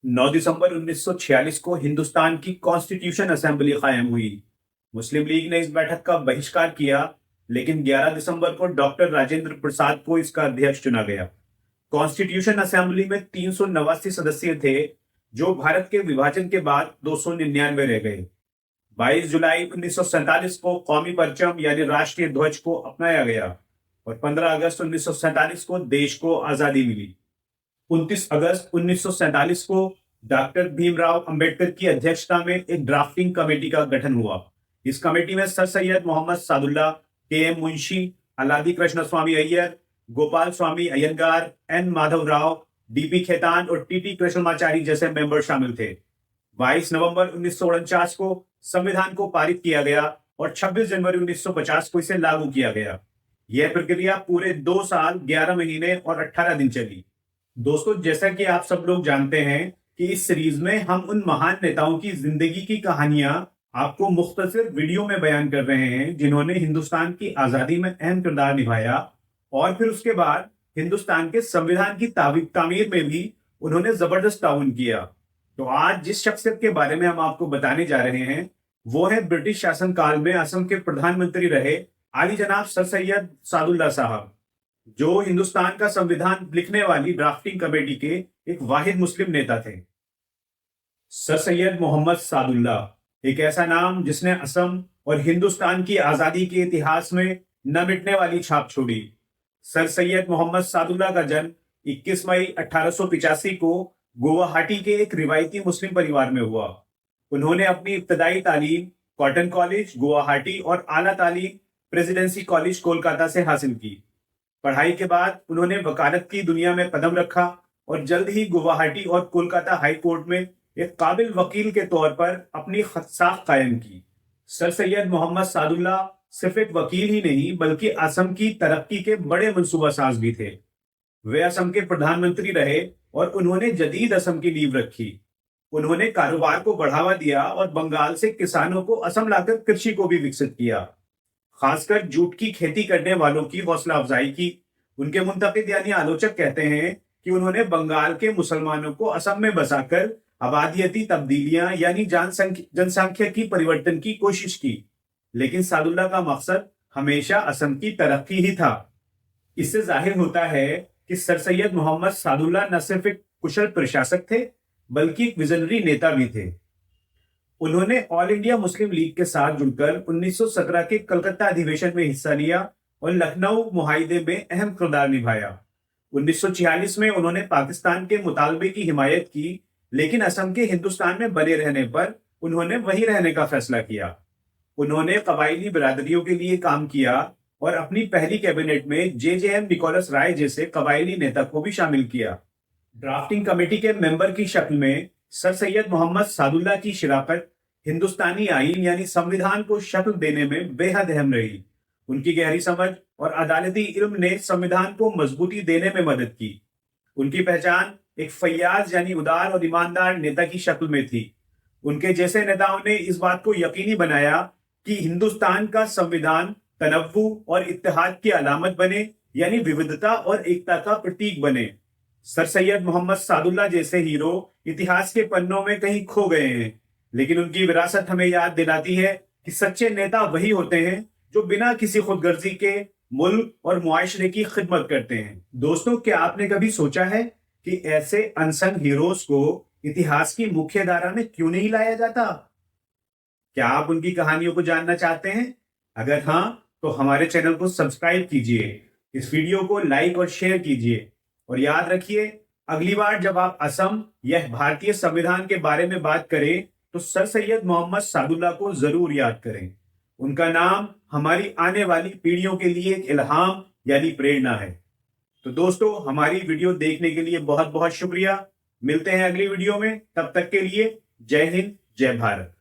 9 दिसंबर 1946 को हिंदुस्तान की constitution assembly कायम हुई। मुस्लिम लीग ने इस बैठक का बहिष्कार किया, लेकिन 11 दिसंबर को डॉक्टर राजेंद्र प्रसाद को इसका अध्यक्ष चुना गया। कॉन्स्टिट्यूशन असेंबली में 389 सदस्य थे, जो भारत के विभाजन के बाद 299 रह गए। 22 जुलाई 1947 को कौमी परचम यानी राष्ट्रीय ध्वज को अपनाया गया और 15 अगस्त 1947 को देश को आजादी मिली। 29 अगस्त 1947 को डॉक्टर भीमराव अंबेडकर की अध्यक्षता में एक ड्राफ्टिंग कमेटी का गठन हुआ। इस कमेटी में सर सैयद मोहम्मद सादुल्ला, के एम मुंशी, अलादी कृष्ण स्वामी अय्यर, गोपाल स्वामी अयंगार, एन माधव राव, डीपी खेतान और टीटी कृष्णमाचारी जैसे मेंबर शामिल थे। 22 नवंबर 1949 को संविधान को पारित किया गया और 26 जनवरी 1950 को इसे लागू किया गया। यह प्रक्रिया पूरे 2 साल 11 महीने और 18 दिन चली। दोस्तों, जैसा कि आप सब लोग जानते हैं कि इस सीरीज में हम उन महान नेताओं की जिंदगी की कहानियां आपको मुख्तसर वीडियो में बयान कर रहे हैं, जिन्होंने हिंदुस्तान की आजादी में अहम किरदार निभाया और फिर उसके बाद हिंदुस्तान के संविधान की तामीर में भी उन्होंने जबरदस्त ताउन किया। तो आज जिस शख्सियत के बारे में हम आपको बताने जा रहे हैं, वो है ब्रिटिश शासनकाल में असम के प्रधानमंत्री रहे आली जनाब सर सैयद सादुल्ला साहब, जो हिंदुस्तान का संविधान लिखने वाली ड्राफ्टिंग कमेटी के एक वाहिद मुस्लिम नेता थे। सर सैयद मोहम्मद सादुल्ला एक ऐसा नाम जिसने असम और हिंदुस्तान की आजादी के इतिहास में न मिटने वाली छाप छोड़ी। सर सैयद मोहम्मद सादुल्ला का जन्म 21 मई 1885 को गुवाहाटी के एक रिवायती मुस्लिम परिवार में हुआ। उन्होंने अपनी इब्तदाई तालीम कॉटन कॉलेज गुवाहाटी और आला तालीम प्रेसिडेंसी कॉलेज कोलकाता से हासिल की। पढ़ाई के बाद उन्होंने वकालत की दुनिया में कदम रखा और जल्द ही गुवाहाटी और कोलकाता हाई कोर्ट में एक काबिल वकील के तौर पर अपनी साख कायम की। सर सैयद मोहम्मद सादुल्ला सिर्फ एक वकील ही नहीं, बल्कि असम की तरक्की के बड़े मंसूबा साज भी थे। वे असम के प्रधानमंत्री रहे और उन्होंने जदीद असम की नींव रखी। उन्होंने कारोबार को बढ़ावा दिया और बंगाल से किसानों को असम लाकर कृषि को भी विकसित किया। खासकर जूट की खेती करने वालों की हौसला अफजाई की। उनके मुंतकिद यानी आलोचक कहते हैं कि उन्होंने बंगाल के मुसलमानों को असम में बसाकर आबादियती तब्दीलियां यानी जनसंख्या की परिवर्तन की कोशिश की, लेकिन सादुल्ला का मकसद हमेशा असम की तरक्की ही था। इससे जाहिर होता है कि सर सैयद मोहम्मद सादुल्ला न सिर्फ एक कुशल प्रशासक थे, बल्कि एक विजनरी नेता भी थे। उन्होंने ऑल इंडिया मुस्लिम लीग के साथ जुड़कर 1917 के कलकत्ता अधिवेशन में हिस्सा लिया और लखनऊ मुआहिदे में अहम किरदार निभाया। 1946 में उन्होंने पाकिस्तान के मुतालबे की हिमायत की, लेकिन असम के हिंदुस्तान में बने रहने पर उन्होंने वहीं रहने का फैसला किया। उन्होंने कबायली बिरादरियों के लिए काम किया और अपनी पहली कैबिनेट में जे निकोलस राय जैसे कबायली नेता को भी शामिल किया। ड्राफ्टिंग कमेटी के मेंबर की शक्ल में सर सैयद मोहम्मद सादुल्ला की शिराकत हिंदुस्तानी आईन यानी संविधान को शक्ल देने में बेहद अहम रही। उनकी गहरी समझ और अदालती इल्म ने संविधान को मजबूती देने में मदद की। उनकी पहचान एक फैयाज यानी उदार और ईमानदार नेता की शक्ल में थी। उनके जैसे नेताओं ने इस बात को यकीनी बनाया कि हिंदुस्तान का संविधान तनव्वु और इत्तेहाद की अलामत बने, यानी विविधता और एकता का प्रतीक बने। सर सैयद मोहम्मद सादुल्ला जैसे हीरो इतिहास के पन्नों में कहीं खो गए हैं, लेकिन उनकी विरासत हमें याद दिलाती है कि सच्चे नेता वही होते हैं जो बिना किसी खुदगर्जी के मुल्क और मुआशरे की खिदमत करते हैं। दोस्तों, क्या आपने कभी सोचा है कि ऐसे अनसंग हीरोज को इतिहास की मुख्य धारा में क्यों नहीं लाया जाता? क्या आप उनकी कहानियों को जानना चाहते हैं? अगर हाँ, तो हमारे चैनल को सब्सक्राइब कीजिए, इस वीडियो को लाइक और शेयर कीजिए और याद रखिए, अगली बार जब आप असम या भारतीय संविधान के बारे में बात करें तो सर सैयद मोहम्मद सादुल्ला को जरूर याद करें। उनका नाम हमारी आने वाली पीढ़ियों के लिए एक इल्हाम यानी प्रेरणा है। तो दोस्तों, हमारी वीडियो देखने के लिए बहुत बहुत शुक्रिया। मिलते हैं अगली वीडियो में, तब तक के लिए जय हिंद, जय भारत।